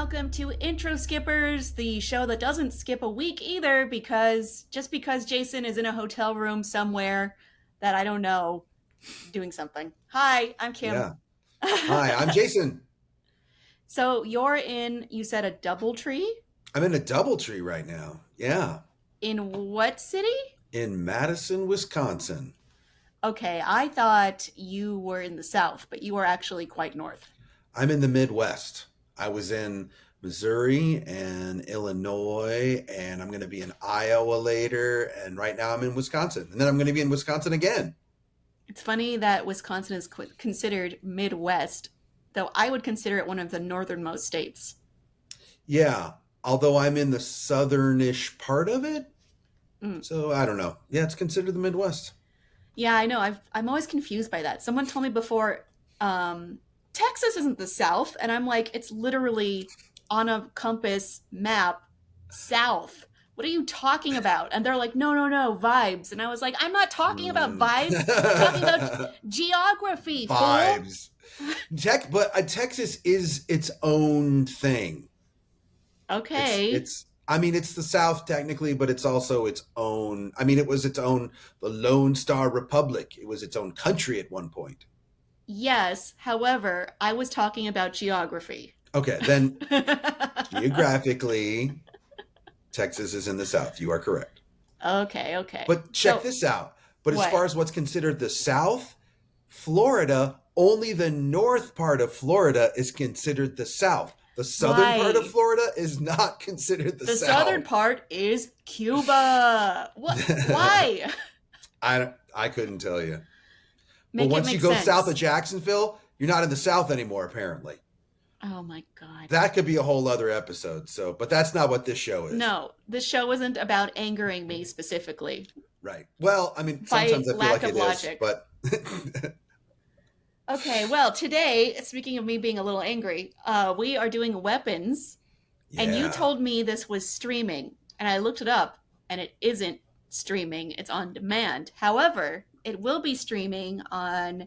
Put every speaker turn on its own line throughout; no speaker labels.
welcome to Intro Skippers, the show that doesn't skip a week either because Jason is in a hotel room somewhere that I don't know doing something. Hi, I'm Kim.
Yeah. Hi, I'm Jason.
So you said a double tree?
I'm in a DoubleTree right now. Yeah.
In what city?
In Madison, Wisconsin.
Okay, I thought you were in the South, but you are actually quite north.
I'm in the Midwest. I was in Missouri and Illinois, and I'm going to be in Iowa later. And right now I'm in Wisconsin. And then I'm going to be in Wisconsin again.
It's funny that Wisconsin is considered Midwest, though I would consider it one of the northernmost states.
Yeah. Although I'm in the southernish part of it.
Mm.
So I don't know. Yeah, it's considered the Midwest.
Yeah, I know. I'm always confused by that. Someone told me before, Texas isn't the South, and I'm like, it's literally on a compass map, south. What are you talking about? And they're like, no, vibes. And I was like, I'm not talking about vibes. I'm talking about geography.
Vibes. But Texas is its own thing.
Okay.
It's the South technically, but it's also its own. I mean, it was its own, the Lone Star Republic. It was its own country at one point.
Yes. However, I was talking about geography.
Okay, then geographically, Texas is in the South. You are correct.
Okay.
But check this out. But as far as what's considered the South, Florida, only the north part of Florida is considered the South. The southern part of Florida is not considered the South.
The southern part is Cuba. What? Why?
I couldn't tell you.
But
once you go south of Jacksonville, you're not in the South anymore, apparently.
Oh my God.
That could be a whole other episode. But that's not what this show is.
No, this show isn't about angering me specifically.
Right. Well, I mean, sometimes I feel like it is, but
okay, well, today, speaking of me being a little angry, we are doing weapons, and you told me this was streaming, and I looked it up, and it isn't streaming, it's on demand. However, it will be streaming on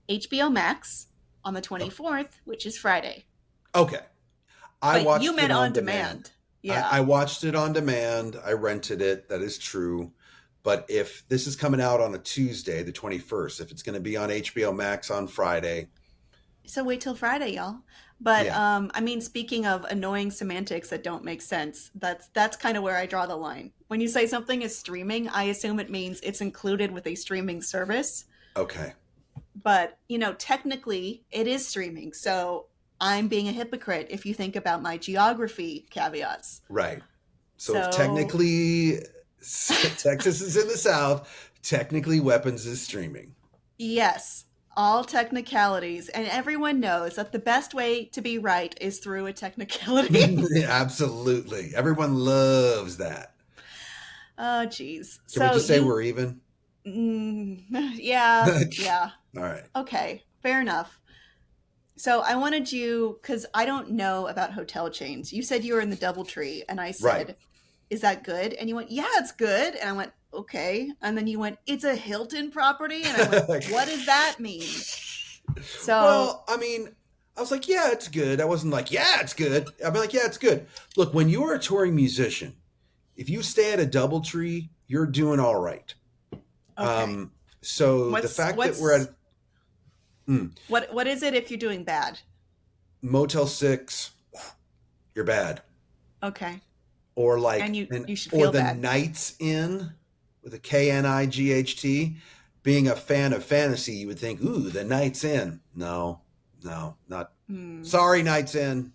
HBO Max on the 24th, which is Friday.
Okay.
But you meant on demand.
Yeah. I watched it on demand. I rented it. That is true. But if this is coming out on a Tuesday, the 21st, if it's going to be on HBO Max on Friday.
So wait till Friday, y'all. But I mean, speaking of annoying semantics that don't make sense, that's kind of where I draw the line. When you say something is streaming, I assume it means it's included with a streaming service.
Okay.
But, technically it is streaming. So I'm being a hypocrite if you think about my geography caveats.
Right. So if technically Texas is in the South, technically Weapons is streaming.
Yes. All technicalities, and everyone knows that the best way to be right is through a technicality.
Absolutely. Everyone loves that.
Oh, geez.
Can we just say we're even?
Yeah.
All right.
Okay, fair enough. So I wanted you, because I don't know about hotel chains. You said you were in the DoubleTree, and I said, Is that good? And you went, yeah, it's good. And I went, okay. And then you went, it's a Hilton property. And I went, what does that mean?
Well, I mean, I was like, yeah, it's good. I wasn't like, yeah, it's good. I'd be like, yeah, it's good. Look, when you're a touring musician, if you stay at a DoubleTree, you're doing all right.
Okay.
So the fact that we're at...
What is it if you're doing bad?
Motel 6, you're bad.
Okay.
Or like...
And you should feel bad.
Or the Knights Inn, with a Knight. Being a fan of fantasy, you would think, ooh, the Knights Inn. No, not... Sorry, Knights Inn.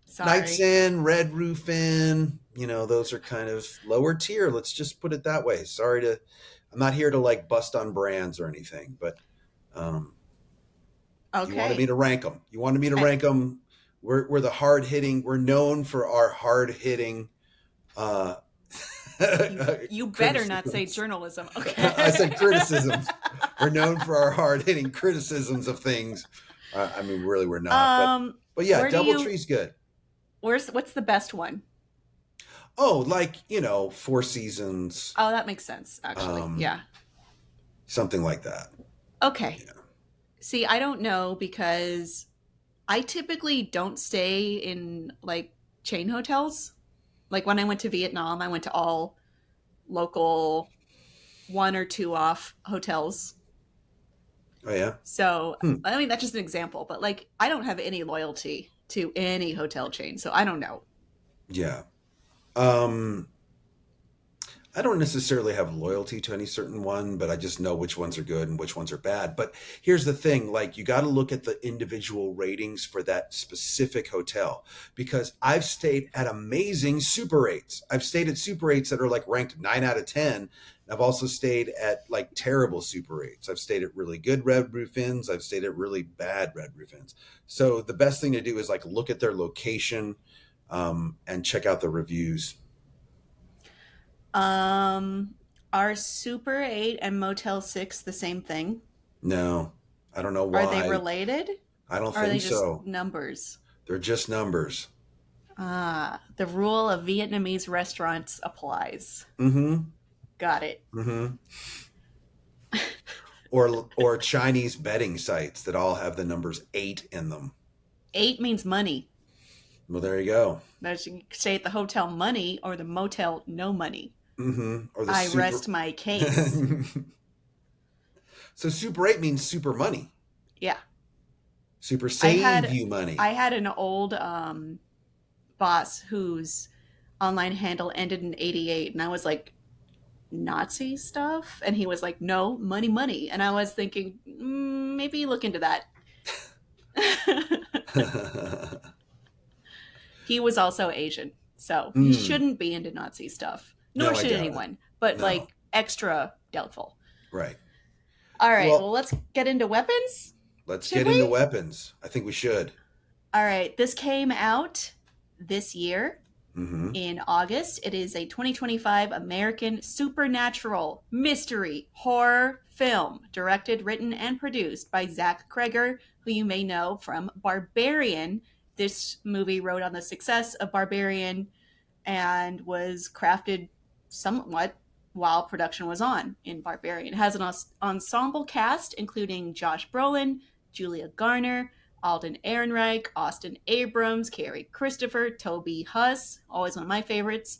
Sorry.
Knights Inn, Red Roof Inn, those are kind of lower tier. Let's just put it that way. I'm not here to like bust on brands or anything, but
okay.
You wanted me to rank them. We're the hard hitting. We're known for our hard hitting.
You better not say journalism. Okay.
I said criticisms. We're known for our hard hitting criticisms of things. I mean, really, we're not. But yeah, DoubleTree's good.
What's the best one?
Oh, like, Four Seasons.
Oh, that makes sense, actually. Yeah.
Something like that.
Okay.
Yeah.
See, I don't know because I typically don't stay in like chain hotels. Like when I went to Vietnam, I went to all local one or two off hotels.
Oh yeah.
So,
Hmm.
I mean, that's just an example, but like I don't have any loyalty to any hotel chain, so I don't know.
Yeah. Um, I don't necessarily have loyalty to any certain one, but I just know which ones are good and which ones are bad. But here's the thing, like you got to look at the individual ratings for that specific hotel because I've stayed at amazing Super 8s. I've stayed at Super 8s that are like ranked 9 out of 10. I've also stayed at like terrible Super 8s. I've stayed at really good Red Roof Inns. I've stayed at really bad Red Roof Inns. So the best thing to do is like look at their location and check out the reviews.
Um, are Super 8 and Motel 6 the same thing?
No, I don't know
Are they
why.
related?
I don't
Or are they
think
just
so.
numbers?
They're just numbers.
Ah, the rule of Vietnamese restaurants applies.
Mm-hmm.
Got it.
Mm-hmm. Or Chinese betting sites that all have the numbers 8 in them.
8 means money.
Well, there you go.
There's you can say at the hotel money or the motel no money.
Mm-hmm. Or the
I
super.
rest my case.
So Super 8 means super money.
Yeah.
Super
I
save
had
you money.
I had an old boss whose online handle ended in 88 and I was like Nazi stuff and he was like no money money and I was thinking maybe look into that. He was also Asian, so he
Mm.
shouldn't be into Nazi stuff, nor
No, I
should
doubt it.
anyone, but
No.
like extra doubtful.
Right.
All right,
Well,
well, let's get into weapons,
let's
should
get into
we?
weapons. I think we should.
All right, this came out this year
Mm-hmm.
in August. It is a 2025 American supernatural mystery horror film directed, written, and produced by Zach Cregger, who you may know from Barbarian. This movie rode on the success of Barbarian and was crafted somewhat while production was on in Barbarian. It has an ensemble cast including Josh Brolin, Julia Garner, Alden Ehrenreich, Austin Abrams, Carrie Christopher, Toby Huss, always one of my favorites,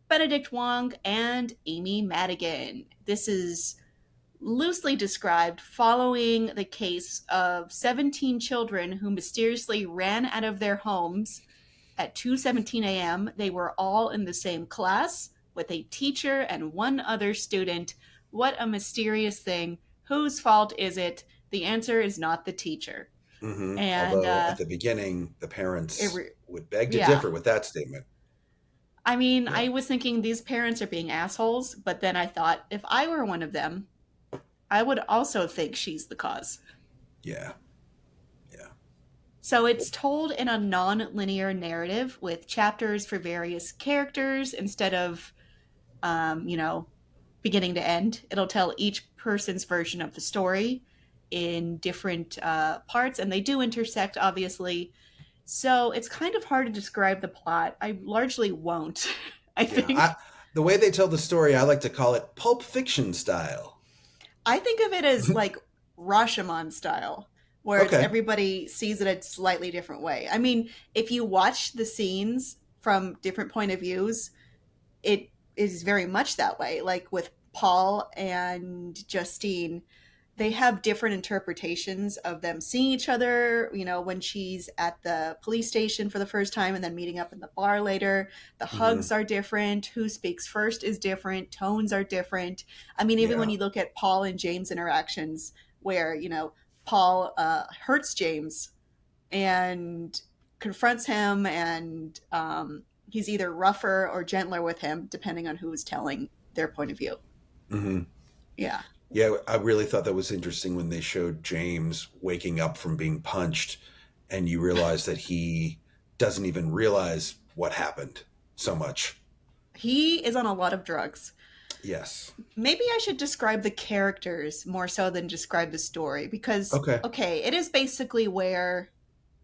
Benedict Wong, and Amy Madigan. This is loosely described following the case of 17 children who mysteriously ran out of their homes at 2:17 a.m. They were all in the same class with a teacher and one other student. What a mysterious thing. Whose fault is it? The answer is not the teacher.
Mm-hmm.
And
Although at the beginning, the
it
parents would beg to
yeah.
differ with that statement.
I mean,
Yeah.
I was thinking these parents are being assholes, but then I thought if I were one of them, I would also think she's the cause.
Yeah. Yeah.
So it's told in a non-linear narrative with chapters for various characters instead of, you know, beginning to end. It'll tell each person's version of the story in different parts, and they do intersect, obviously. So it's kind of hard to describe the plot. I largely won't, I
Yeah.
think.
The way they tell the story, I like to call it Pulp Fiction style.
I think of it as like Rashomon style, where it's
Okay.
everybody sees it a slightly different way. I mean, if you watch the scenes from different point of views, it is very much that way. Like with Paul and Justine, they have different interpretations of them seeing each other, you know, when she's at the police station for the first time and then meeting up in the bar later. The
Mm-hmm.
hugs are different. Who speaks first is different. Tones are different. I mean, even when
Yeah.
you look at Paul and James interactions, where, you know, Paul hurts James and confronts him, and he's either rougher or gentler with him, depending on who is telling their point of view.
Mm-hmm.
Yeah.
Yeah, I really thought that was interesting when they showed James waking up from being punched, and you realize that he doesn't even realize what happened so much.
He is on a lot of drugs.
Yes.
Maybe I should describe the characters more so than describe the story because,
Okay.
okay, it is basically where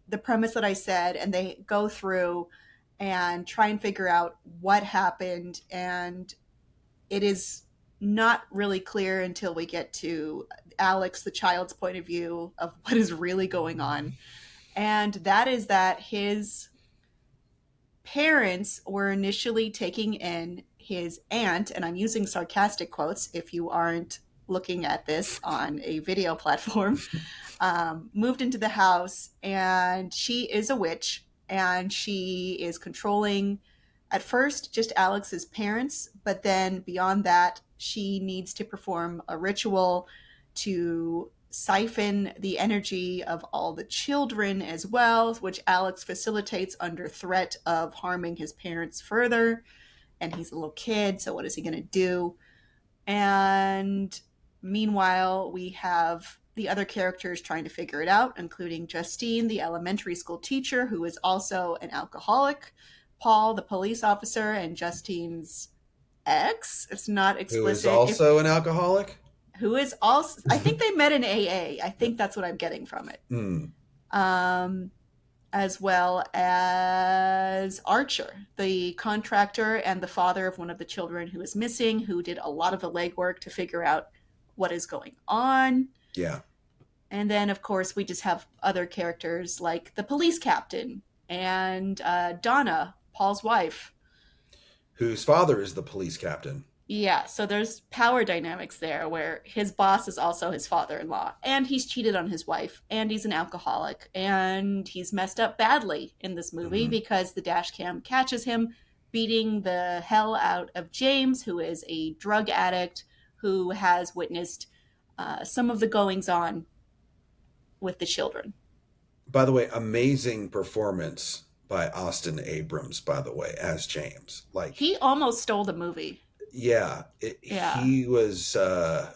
the premise that I said, and they go through and try and figure out what happened, and it is not really clear until we get to Alex, the child's point of view of what is really going on. And that is that his parents were initially taking in his aunt, and I'm using sarcastic quotes if you aren't looking at this on a video platform, moved into the house, and she is a witch, and she is controlling at first just Alex's parents, but then beyond that, she needs to perform a ritual to siphon the energy of all the children as well, which Alex facilitates under threat of harming his parents further. And he's a little kid, so what is he going to do? And meanwhile, we have the other characters trying to figure it out, including Justine, the elementary school teacher, who is also an alcoholic, Paul, the police officer, and Justine's ex. It's not explicit.
Who is also an alcoholic?
Who is also, I think they met in AA. I think that's what I'm getting from it. As well as Horcher, the contractor and the father of one of the children who is missing, who did a lot of the legwork to figure out what is going on.
Yeah.
And then, of course, we just have other characters like the police captain and Donna, Paul's wife.
Whose father is the police captain.
Yeah, so there's power dynamics there where his boss is also his father-in-law, and he's cheated on his wife, and he's an alcoholic, and he's messed up badly in this movie because the dash cam catches him beating the hell out of James, who is a drug addict who has witnessed some of the goings-on with the children.
By the way, amazing performance by Austin Abrams, by the way, as James. Like,
he almost stole the movie.
Yeah, he was, I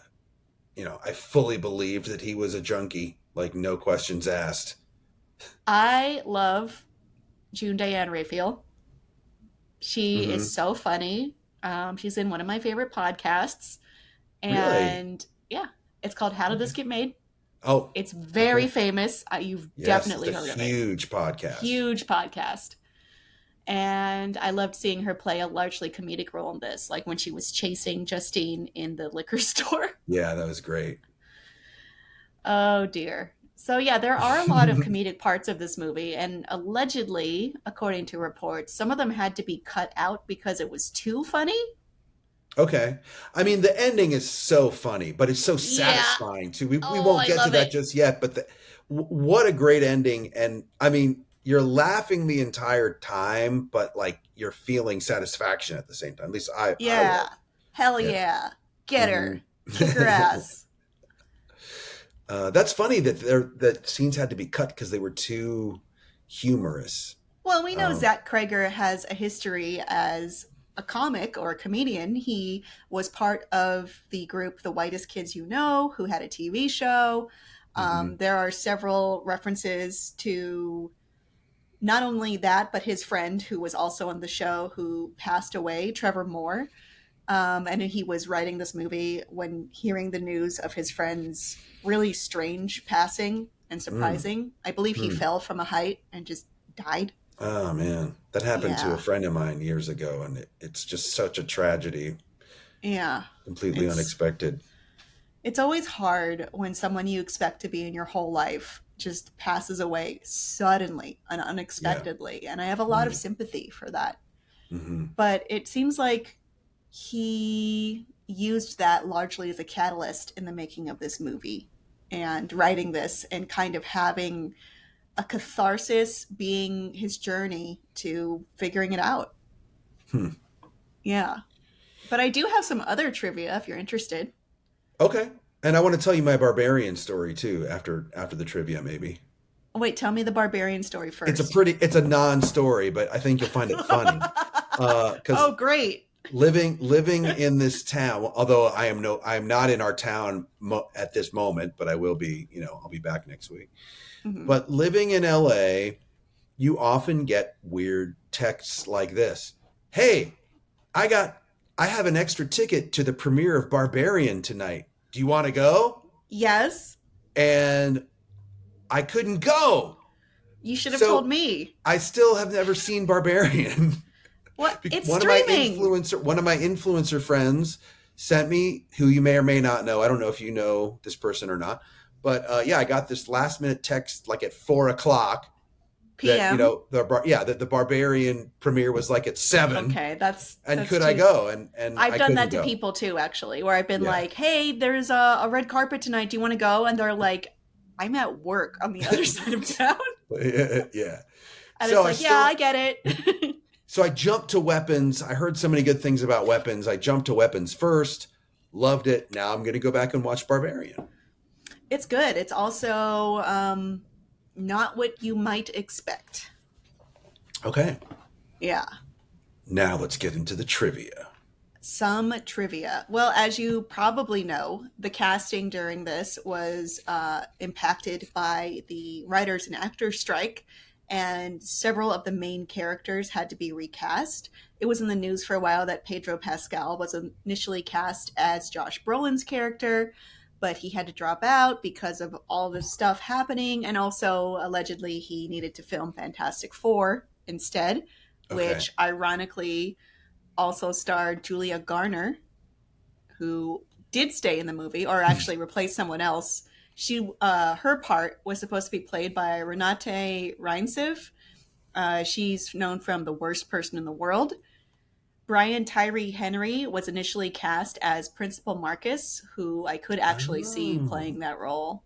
fully believed that he was a junkie, like no questions asked.
I love June Diane Raphael. She is so funny. She's in one of my favorite podcasts. And yeah, it's called How Did This Get Made?
Oh,
it's very famous. You've definitely heard of it.
Huge podcast.
Huge podcast. And I loved seeing her play a largely comedic role in this, like when she was chasing Justine in the liquor store.
Yeah, that was great.
Oh, dear. So, yeah, there are a lot of comedic parts of this movie. And allegedly, according to reports, some of them had to be cut out because it was too funny.
Okay. I mean, the ending is so funny, but it's so satisfying, too. We won't get to that just yet, but what a great ending. And, I mean, you're laughing the entire time, but like you're feeling satisfaction at the same time. At least I
hell yeah. Get her. Kick her ass.
That's funny that scenes had to be cut because they were too humorous.
Well, we know Zach Cregger has a history as a comic or a comedian. He was part of the group The Whitest Kids You Know, who had a TV show. There are several references to not only that, but his friend who was also on the show who passed away, Trevor Moore. And he was writing this movie when hearing the news of his friend's really strange passing and surprising. I believe he fell from a height and just died.
Oh, man. That happened to a friend of mine years ago, and it's just such a tragedy.
Yeah.
Completely unexpected.
It's always hard when someone you expect to be in your whole life just passes away suddenly and unexpectedly. Yeah. And I have a lot of sympathy for that. But it seems like he used that largely as a catalyst in the making of this movie and writing this and kind of having a catharsis being his journey to figuring it out. Yeah. But I do have some other trivia if you're interested.
Okay. And I want to tell you my Barbarian story too after the trivia maybe.
Wait, tell me the Barbarian story first.
It's a non-story, but I think you'll find it funny.
Oh, great.
Living in this town, although I am not in our town at this moment, but I will be, I'll be back next week. But living in LA, you often get weird texts like this. Hey, I have an extra ticket to the premiere of Barbarian tonight. Do you want to go?
Yes.
And I couldn't go.
You should have told me.
I still have never seen Barbarian.
What? It's streaming.
One of my influencer friends sent me, who you may or may not know. I don't know if you know this person or not, But yeah, I got this last minute text like at 4:00 that
PM.
the Barbarian premiere was like at 7,
Okay,
and
that's
could I
too.
go? And
I've
I
done
couldn't
that to
go.
people too, actually, where I've been
Yeah,
like, "Hey, there's a red carpet tonight. Do you want to go?" And they're like, "I'm at work on the other side of town,"
yeah.
and
So
it's
I
like, "Yeah, I
still
get it."
so I jumped to Weapons. I heard so many good things about Weapons. I jumped to Weapons first, loved it. Now I'm going to go back and watch Barbarian.
It's good. It's also not what you might expect.
Okay.
Yeah.
Now let's get into the trivia.
Some trivia. Well, as you probably know, the casting during this was impacted by the writers and actors strike, and several of the main characters had to be recast. It was in the news for a while that Pedro Pascal was initially cast as Josh Brolin's character, but he had to drop out because of all this stuff happening, and also allegedly he needed to film Fantastic Four instead,
Okay.
which ironically also starred Julia Garner, who did stay in the movie or actually replaced someone else. Her part was supposed to be played by Renate Reinsve. She's known from The Worst Person in the World. Brian Tyree Henry was initially cast as Principal Marcus, who I could actually see
Oh,
playing that role.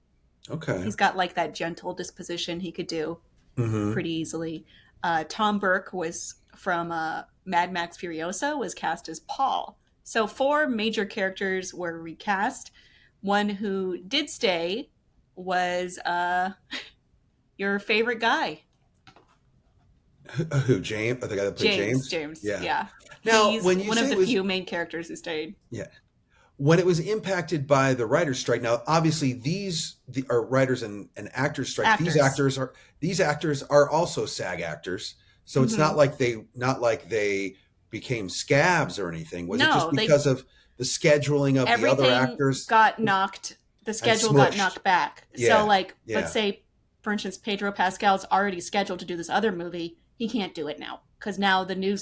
okay.
He's got like that gentle disposition he could do
Mm-hmm.
pretty easily. Tom Burke was from Mad Max Furiosa, was cast as Paul. So 4 major characters were recast. One who did stay was your favorite guy,
Who, James? The guy that played
James.
James?
James,
Yeah.
yeah.
Now,
He's
when you
one
say
of
it
the
was,
few main characters who stayed.
yeah, when it was impacted by the writers' strike. Now, obviously, these are writers and actors strike.
Actors.
These actors are also SAG actors, so it's
Hmm.
not like they became scabs or anything. Was it just
No, they
because of the scheduling of the other
everything
actors
got knocked, the
and
schedule got
smushed?
knocked back. So
Yeah,
like let's
yeah,
say for instance Pedro Pascal's already scheduled to do this other movie, he can't do it now because now the new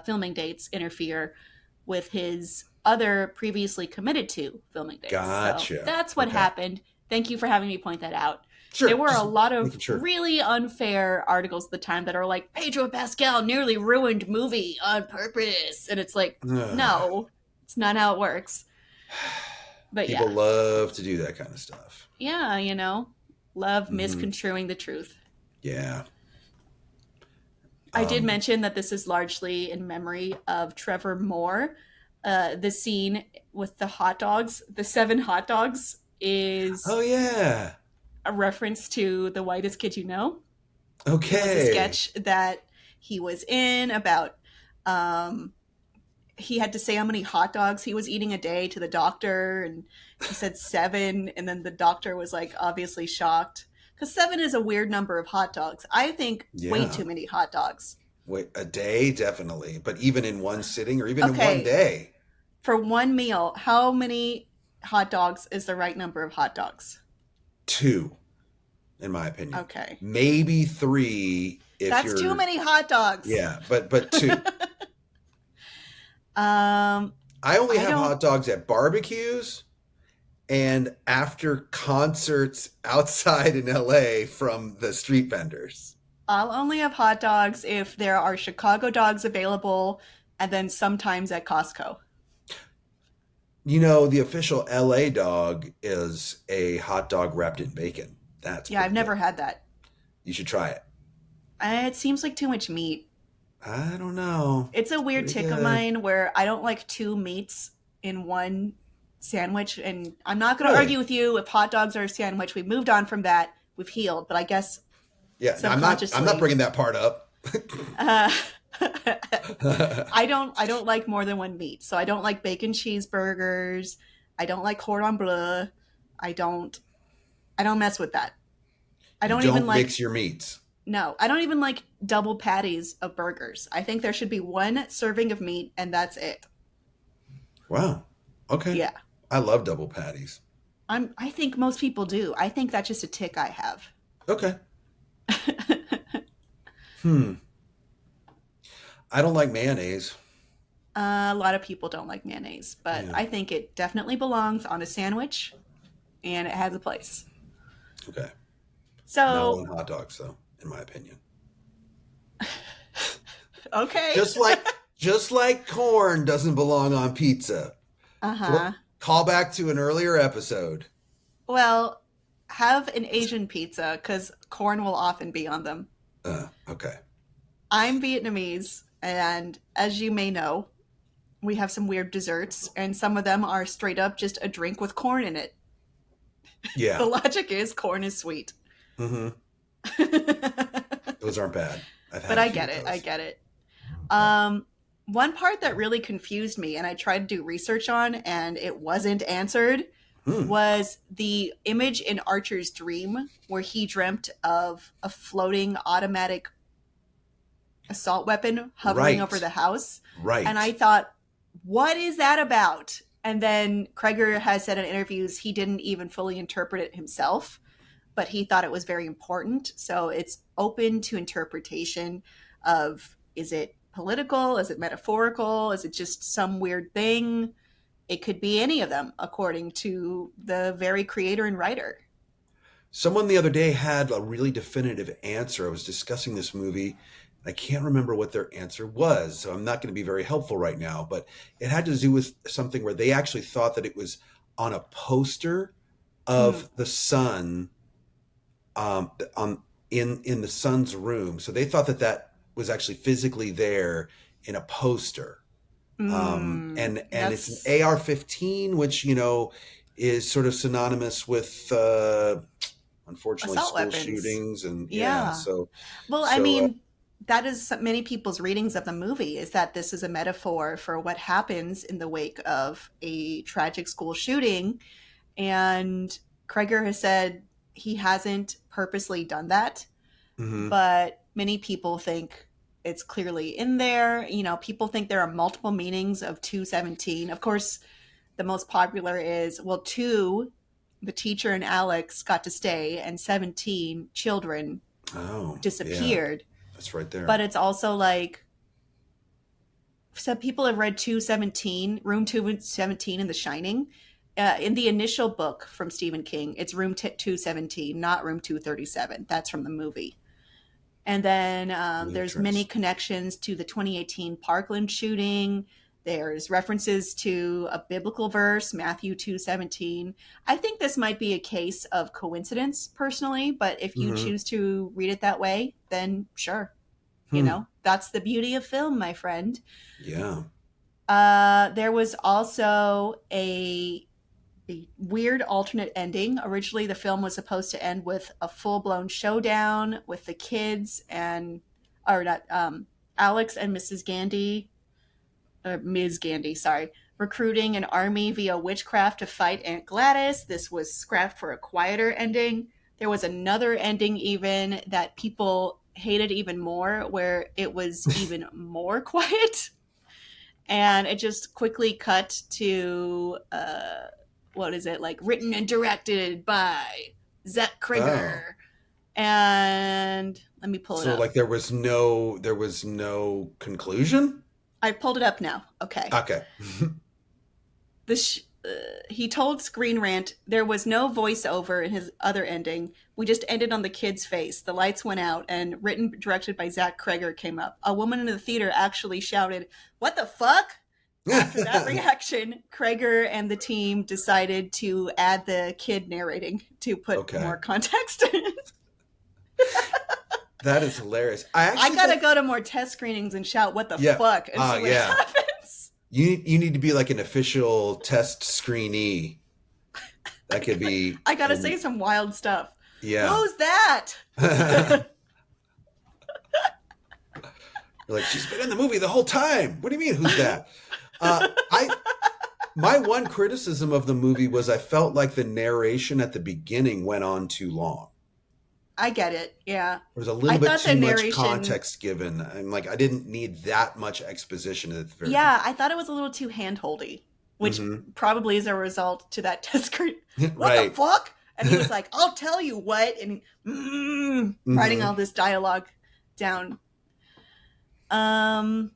filming dates interfere with his other previously committed to filming dates. So
gotcha.
that's what
Okay,
happened. Thank you for having me point that out. There
sure.
were a
Just
lot of
making sure.
really unfair articles at the time that are like Pedro Pascal nearly ruined movie on purpose, and it's like
Ugh.
no, it's not how it works. But
People
yeah,
love to do that kind of stuff.
yeah, love
Hmm.
misconstruing the truth.
Yeah.
I did
Um,
mention that this is largely in memory of Trevor Moore. The scene with the hot dogs, the 7 hot dogs, is
oh yeah.
a reference to The Whitest Kid You Know. It was a
Okay.
sketch that he was in about um, he had to say how many hot dogs he was eating a day to the doctor, and he said 7, and then the doctor was like obviously shocked because 7 is a weird number of hot dogs. I think way
Yeah.
too many hot dogs.
Wait, a day, definitely. But even in one sitting or even in one
Okay,
day,
for one meal, how many hot dogs is the right number of hot dogs?
2, in my opinion.
Okay,
Maybe 3 if
that's too
you're,
many hot dogs.
yeah, but 2.
um,
I only
I
have
don't.
hot dogs at barbecues and after concerts outside in LA from the street vendors.
I'll only have hot dogs if there are Chicago dogs available, and then sometimes at Costco.
You know, the official LA dog is a hot dog wrapped in bacon. That's
Yeah, I've
pretty good.
never had that.
You should try it.
It seems like too much meat.
I don't know.
It's a
It's
weird
pretty
tick of
good.
mine where I don't like 2 meats in one sandwich. And I'm not going to argue
Really?
with you if hot dogs are a sandwich. We've moved on from that. We've healed. But I guess
Yeah, I'm not
subconsciously,
bringing that part up.
uh, I don't like more than one meat. So I don't like bacon cheeseburgers. I don't like cordon bleu. I don't I don't mess with that. I
You
don't even
don't
like
mix your meats.
No, I don't even like double patties of burgers. I think there should be one serving of meat and that's it.
Wow. Okay.
Yeah.
I love double patties.
I think most people do. I think that's just a tick I have.
Okay. Hmm. I don't like mayonnaise.
A lot of people don't like mayonnaise, but
Yeah.
I think it definitely belongs on a sandwich and it has a place.
Okay. Not
So,
on hot dogs, though, in my opinion.
okay.
Just like corn doesn't belong on pizza.
Uh-huh.
Call back to an earlier episode.
Well, have an Asian pizza because corn will often be on them.
Okay.
I'm Vietnamese, and as you may know, we have some weird desserts, and some of them are straight up just a drink with corn in it. The
Yeah.
logic is corn is sweet.
Mm-hmm. Those aren't bad. I've
But
had a
I
few
get
of
it. I
those.
get it.
Yeah.
One part that really confused me and I tried to do research on and it wasn't answered
Hmm.
was the image in Archer's dream where he dreamt of a floating automatic assault weapon hovering over
Right.
the house. And I
Right.
thought, what is that about? And then Cregger has said in interviews he didn't even fully interpret it himself, but he thought it was very important. So it's open to interpretation of, is it political? Is it metaphorical? Is it just some weird thing? It could be any of them, according to the very creator and writer.
Someone the other day had a really definitive answer. I was discussing this movie. I can't remember what their answer was, so I'm not going to be very helpful right now, but it had to do with something where they actually thought that it was on a poster
Mm.
of the sun on in the son's room. So they thought that that was actually physically there in a poster. And it's an
That's
AR-15, which is sort of synonymous with unfortunately
assault
school
weapons.
shootings, and yeah,
Yeah.
so
Well, I
so
mean, that is many people's readings of the movie is that this is a metaphor for what happens in the wake of a tragic school shooting. And Cregger has said he hasn't purposely done that,
mhm.
but many people think it's clearly in there. You know, people think there are multiple meanings of 217. Of course, the most popular is, well, 2, the teacher and Alex got to stay, and 17 children
Oh yeah,
disappeared.
that's right there.
But it's also like, some people have read 217, Room 217 in The Shining. In the initial book from Stephen King, it's Room 217, not Room 237. That's from the movie. And then there's many
Interesting.
connections to the 2018 Parkland shooting. There's references to a biblical verse, Matthew 2:17. I think this might be a case of coincidence personally, but if you
Hmm.
choose to read it that way, then sure.
Hmm.
That's the beauty of film, my friend.
Yeah.
There was also a weird alternate ending. Originally, the film was supposed to end with a full blown showdown with the kids and, or not, Alex and Mrs. Gandy, or Ms. Gandy, sorry, recruiting an army via witchcraft to fight Aunt Gladys. This was scrapped for a quieter ending. There was another ending, even that people hated even more, where it was even more quiet. And it just quickly cut to what is it, like, written and directed by Zach
Oh,
Cregger. And let me pull it
so
up.
like there was no conclusion.
I pulled it up now. Okay.
Okay.
This he told Screen Rant there was no voiceover in his other ending. We just ended on the kid's face. The lights went out, and written directed by Zach Cregger came up. A woman in the theater actually shouted, "What the fuck?" After that reaction, Cregger and the team decided to add the kid narrating to put
Okay,
more context.
that is hilarious. I
I
actually
gotta
think,
go to more test screenings and shout "What the
yeah,
fuck" and see what
yeah.
happens.
You need to be like an official test screenee. That could be,
I gotta say some wild stuff.
yeah.
Who's that?
You're like, she's been in the movie the whole time. What do you mean? Who's that? I My one criticism of the movie was I felt like the narration at the beginning went on too long.
I get it. Yeah.
There was a
I
little bit
thought the
too much
narration,
context given, and like I didn't need that much exposition at the very
yeah, I
beginning.
thought it was a little too handholdy, which
Hmm.
probably is a result to that test screen. What the
Right.
fuck? And he was like, I'll tell you what. And writing
Hmm.
all this dialogue down. Um,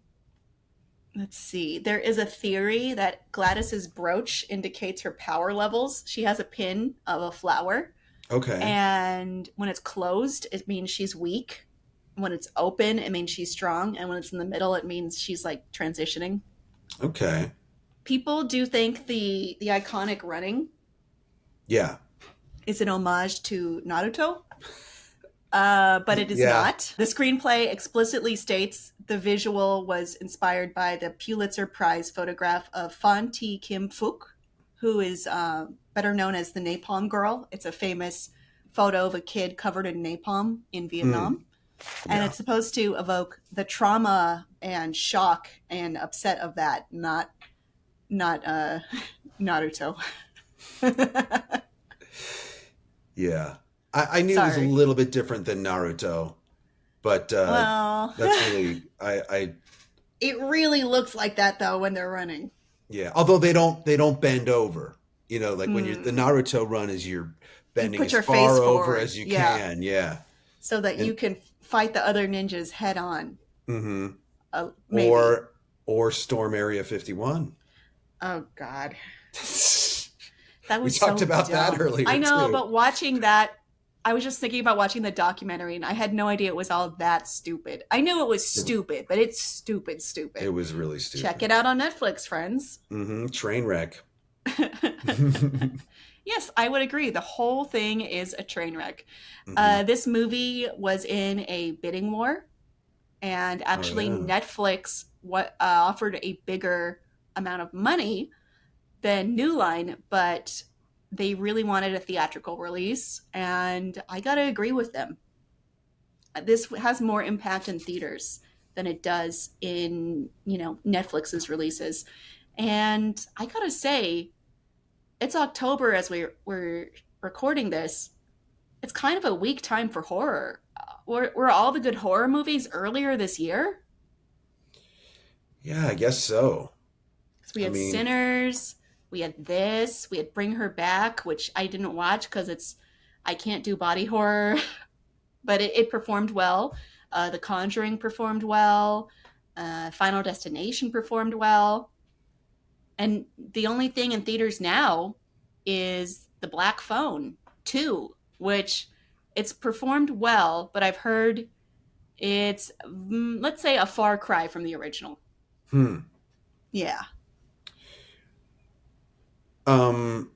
let's see. There is a theory that Gladys's brooch indicates her power levels. She has a pin of a flower.
Okay.
And when it's closed, it means she's weak. When it's open, it means she's strong. And when it's in the middle, it means she's like transitioning.
Okay.
People do think the iconic running
Yeah.
is an homage to Naruto, but it is
Yeah.
not. The screenplay explicitly states the visual was inspired by the Pulitzer Prize photograph of Fan T. Kim Fook, who is better known as the Napalm Girl. It's a famous photo of a kid covered in napalm in
Mm,
Vietnam. And
yeah.
it's supposed to evoke the trauma and shock and upset of that, not Naruto.
Yeah. I knew it was a
Sorry.
little bit different than Naruto, but
Well,
that's really I
it really looks like that though when they're running.
yeah. Although they don't bend over. You know, like when you're the
Mm.
Naruto run is you're
You
bending
put
as
your face
far over
forward,
as you
yeah,
can. Yeah.
so that you
And
can fight the other ninjas head on.
hmm
Maybe.
or Storm Area 51.
Oh God, that
We
was
talked
so
about that
dumb. I
earlier
know,
too.
but watching that, I was just thinking about watching the documentary, and I had no idea it was all that stupid. I knew it was
It,
stupid, but it's stupid,
it
stupid.
was really
Check
stupid.
it out on Netflix, friends.
Train wreck.
Yes, I would agree. The whole thing is a train wreck.
hmm
This movie was in a bidding war, and
Oh
actually,
yeah.
Netflix offered a bigger amount of money than New Line, but they really wanted a theatrical release, and I gotta agree with them. This has more impact in theaters than it does in Netflix's releases, and I gotta say, it's October as we're recording this. It's kind of a weak time for horror. Were all the good horror movies earlier this year?
Yeah, I guess so.
Because we
I
had
mean,
Sinners, we had this, we had Bring Her Back, which I didn't watch because I can't do body horror, but it performed well. The Conjuring performed well. Final Destination performed well. And the only thing in theaters now is The Black Phone 2, which it's performed well, but I've heard it's, let's say, a far cry from the original.
hmm.
Yeah.
Um,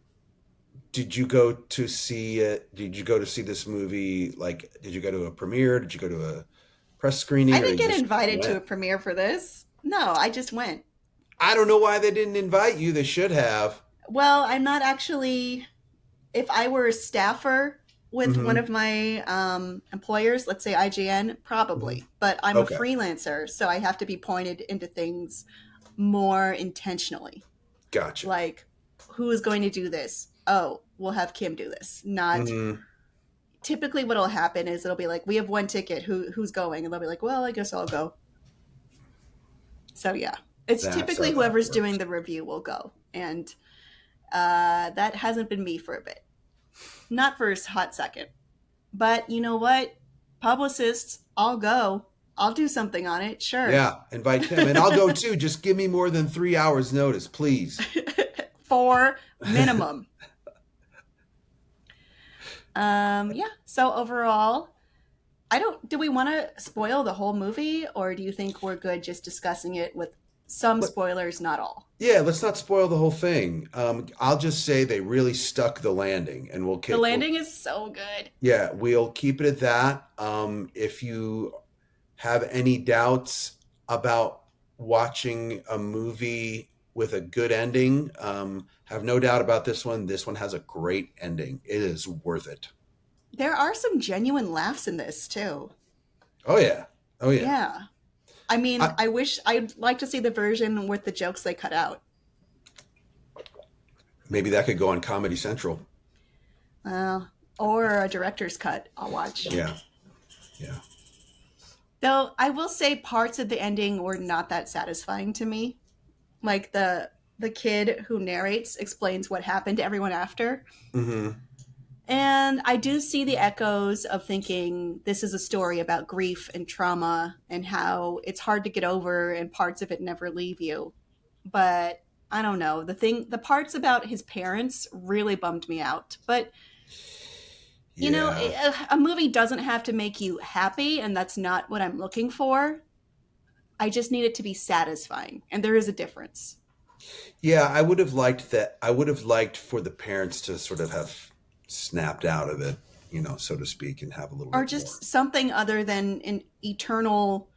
did you go to see it? Did you go to see this movie? Like, did you go to a premiere? Did you go to a press
I
screening, or
didn't
you
get
just
invited to
went?
a premiere for this. No, I just went.
I don't know why they didn't invite you. They should have.
Well, I'm not actually, if I were a staffer with one
hmm
of my employers, let's say IGN,
hmm
probably. But I'm a
Okay,
freelancer, so I have to be pointed into things more intentionally.
gotcha.
Like, who is going to do this? Oh, we'll have Kim do this. Not
hmm
typically what'll happen is it'll be like, we have one ticket. Who's going? And they'll be like, well, I guess I'll go. So yeah, it's
That's
typically
how that
whoever's doing
works.
the review will go, and that hasn't been me for a bit, not for a hot second. But you know what, publicists, I'll go. I'll do something on it, sure.
Yeah, invite Kim, and I'll go too. Just give me more than 3 hours notice, please.
For minimum. Yeah. So overall, I don't. Do we want to spoil the whole movie, or do you think we're good just discussing it with some
Let,
spoilers, not all?
yeah, let's not spoil the whole thing. I'll just say they really stuck the landing, and
The
we'll
landing is so good.
yeah, we'll keep it at that. If you have any doubts about watching a movie with a good ending, have no doubt about this one. This one has a great ending. It is worth it.
There are some genuine laughs in this too.
Oh yeah, oh yeah.
Yeah. I mean,
I,
I'd like to see the version with the jokes they cut out.
maybe that could go on Comedy Central.
Uh, or a director's cut, I'll watch.
Yeah, yeah.
Though I will say parts of the ending were not that satisfying to me. Like the kid who narrates explains what happened to everyone after.
hmm
And I do see the echoes of thinking this is a story about grief and trauma and how it's hard to get over and parts of it never leave you. But I don't know. The parts about his parents really bummed me out. But You know,
Yeah.
a movie doesn't have to make you happy, and that's not what I'm looking for. I just need it to be satisfying, and there is a difference.
Yeah, I would have liked that. I would have liked for the parents to sort of have snapped out of it, so to speak, and have a little
Or
bit more.
just something other than an eternal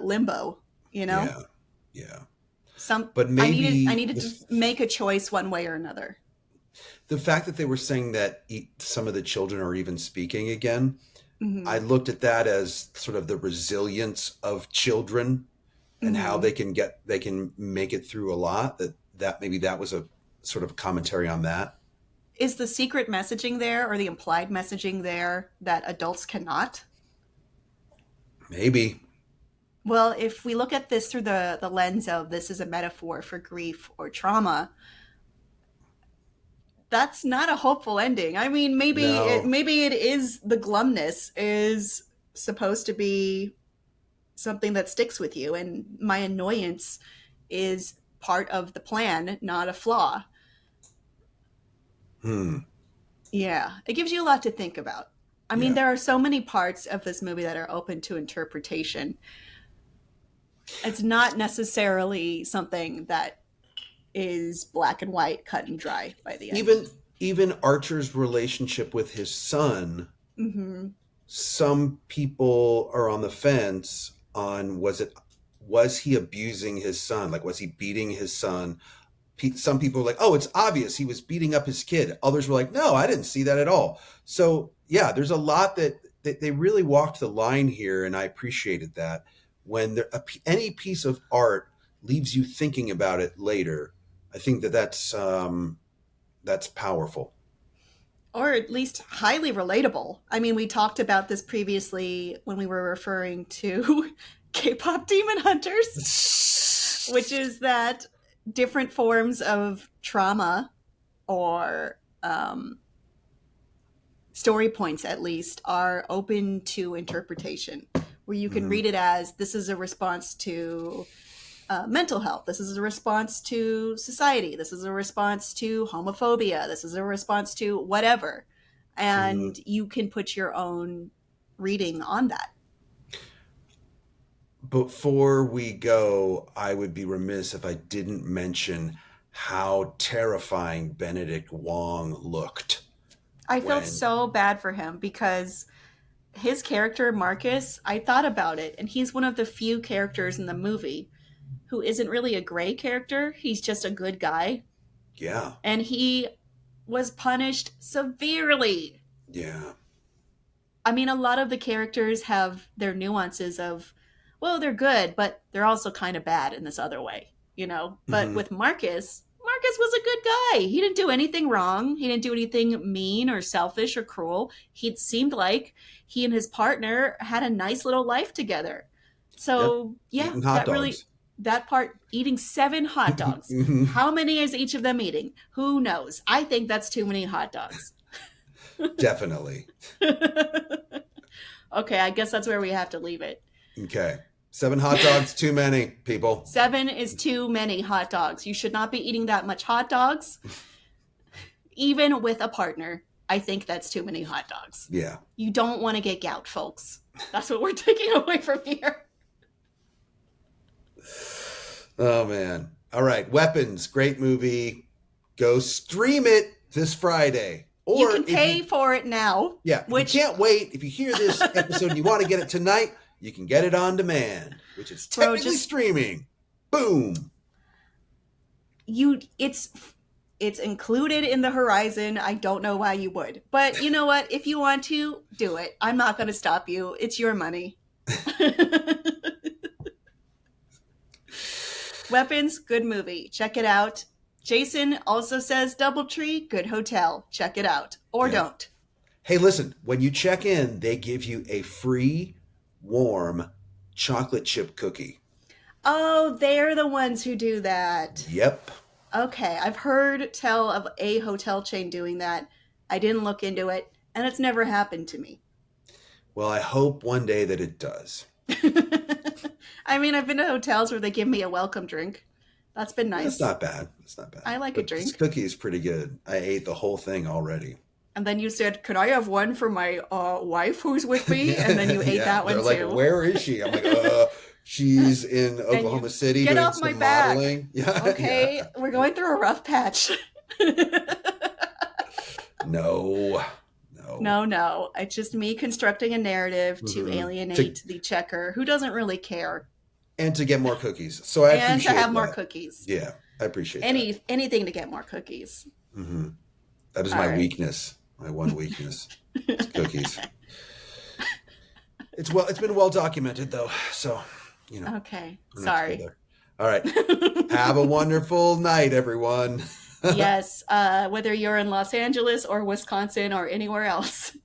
limbo, you know?
Yeah. Yeah.
Some
But
I
maybe
needed to make a choice one way or another.
the fact that they were saying that some of the children are even speaking again, I
Hmm.
looked at that as sort of the resilience of children and how
Hmm.
they can make it through a lot. That maybe that was a sort of commentary on that.
Is the secret messaging there or the implied messaging there that adults cannot?
Maybe.
Well, if we look at this through the lens of this is a metaphor for grief or trauma, that's not a hopeful ending. I mean,
No.
maybe it is the glumness is supposed to be something that sticks with you, and my annoyance is part of the plan, not a flaw.
Hmm.
Yeah, it gives you a lot to think about. I mean,
Yeah.
there are so many parts of this movie that are open to interpretation. It's not necessarily something that is black and white, cut and dry by the end.
Even Archer's relationship with his son,
Hmm.
some people are on the fence on was he abusing his son? Like, was he beating his son? Some people were like, oh, it's obvious he was beating up his kid. Others were like, no, I didn't see that at all. So yeah, there's a lot that they really walked the line here, and I appreciated that. When any piece of art leaves you thinking about it later, I think that's powerful.
Or at least highly relatable. I mean, we talked about this previously when we were referring to K pop demon hunters, which is that different forms of trauma or story points, at least, are open to interpretation, where you can
Mhm.
read it as this is a response to mental health. This is a response to society. This is a response to homophobia. This is a response to whatever.
Mhm.
And you can put your own reading on that.
Before we go, I would be remiss if I didn't mention how terrifying Benedict Wong looked
I felt
when,
so bad for him because his character, Marcus, I thought about it, and he's one of the few characters in the movie who isn't really a gray character. He's just a good guy.
yeah,
And he was punished severely.
yeah,
I mean, a lot of the characters have their nuances of, well, they're good, but they're also kind of bad in this other way, you know? But
hmm,
with Marcus, Marcus was a good guy. He didn't do anything wrong. He didn't do anything mean or selfish or cruel. He seemed like he and his partner had a nice little life together.
yep,
So, yeah,
eating hot dogs.
that part, eating 7 hot dogs. How many is each of them eating? Who knows? I think that's too many hot dogs.
Definitely.
Okay, I guess that's where we have to leave it.
Okay, 7 hot dogs, too many people.
7 is too many hot dogs. You should not be eating that much hot dogs, even with a partner. I think that's too many hot dogs.
Yeah.
You don't want to get gout, folks. That's what we're taking away from here.
Oh man. All right, Weapons, great movie. Go stream it this Friday.
You
Or
can
if
pay
you
for it now,
Yeah, if
which,
you can't wait, if you hear this episode and you want to get it tonight, you can get it on demand, which is
bro,
technically
just
streaming. Boom.
you it's included in the horizon. I don't know why you would. But you know what? If you want to, do it. I'm not going to stop you. It's your money. Weapons, good movie. Check it out. Jason also says Doubletree, good hotel. Check it out. Or
Yeah.
don't.
Hey, listen, when you check in, they give you a free, warm chocolate chip cookie.
Oh, they're the ones who do that.
Yep.
Okay, I've heard tell of a hotel chain doing that. I didn't look into it, and it's never happened to me.
Well, I hope one day that it does.
I mean, I've been to hotels where they give me a welcome drink. That's been
That's
nice.
not bad. That's not bad.
I like a
But this
drink.
cookie is pretty good. I ate the whole thing already.
And then you said, "Could I have one for my wife who's with me?" And then you ate that one
they're
too.
like, "Where is she?" I'm like, she's in Oklahoma City
get
doing
off
some
my back.
modeling. Yeah,
okay, we're going through a rough patch.
No.
It's just me constructing a narrative to alienate the checker who doesn't really care.
And to get more cookies. So I appreciate
to have
that.
more cookies.
Yeah, I appreciate
anything to get more cookies.
Mm-hmm. That is my weakness. My one weakness. It's cookies. It's been well documented though. So,
Okay. Sorry.
All right. Have a wonderful night, everyone.
Yes. Whether you're in Los Angeles or Wisconsin or anywhere else.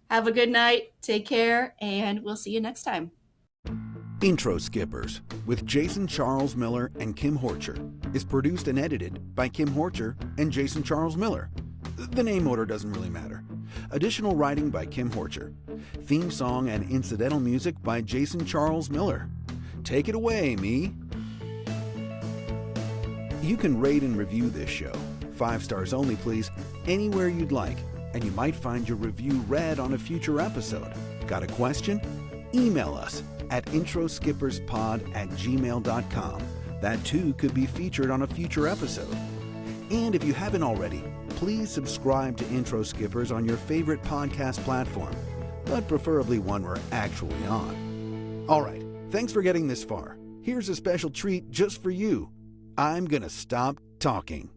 Have a good night. Take care. And we'll see you next time.
Intro Skippers with Jason Charles Miller and Kim Horcher is produced and edited by Kim Horcher and Jason Charles Miller. The name order doesn't really matter. Additional writing by Kim Horcher. Theme song and incidental music by Jason Charles Miller. Take it away, me. You can rate and review this show, 5 stars only please, anywhere you'd like, and you might find your review read on a future episode. Got a question? Email us at introskipperspod@gmail.com. That too could be featured on a future episode. And if you haven't already, please subscribe to Intro Skippers on your favorite podcast platform, but preferably one we're actually on. All right, thanks for getting this far. Here's a special treat just for you. I'm gonna stop talking.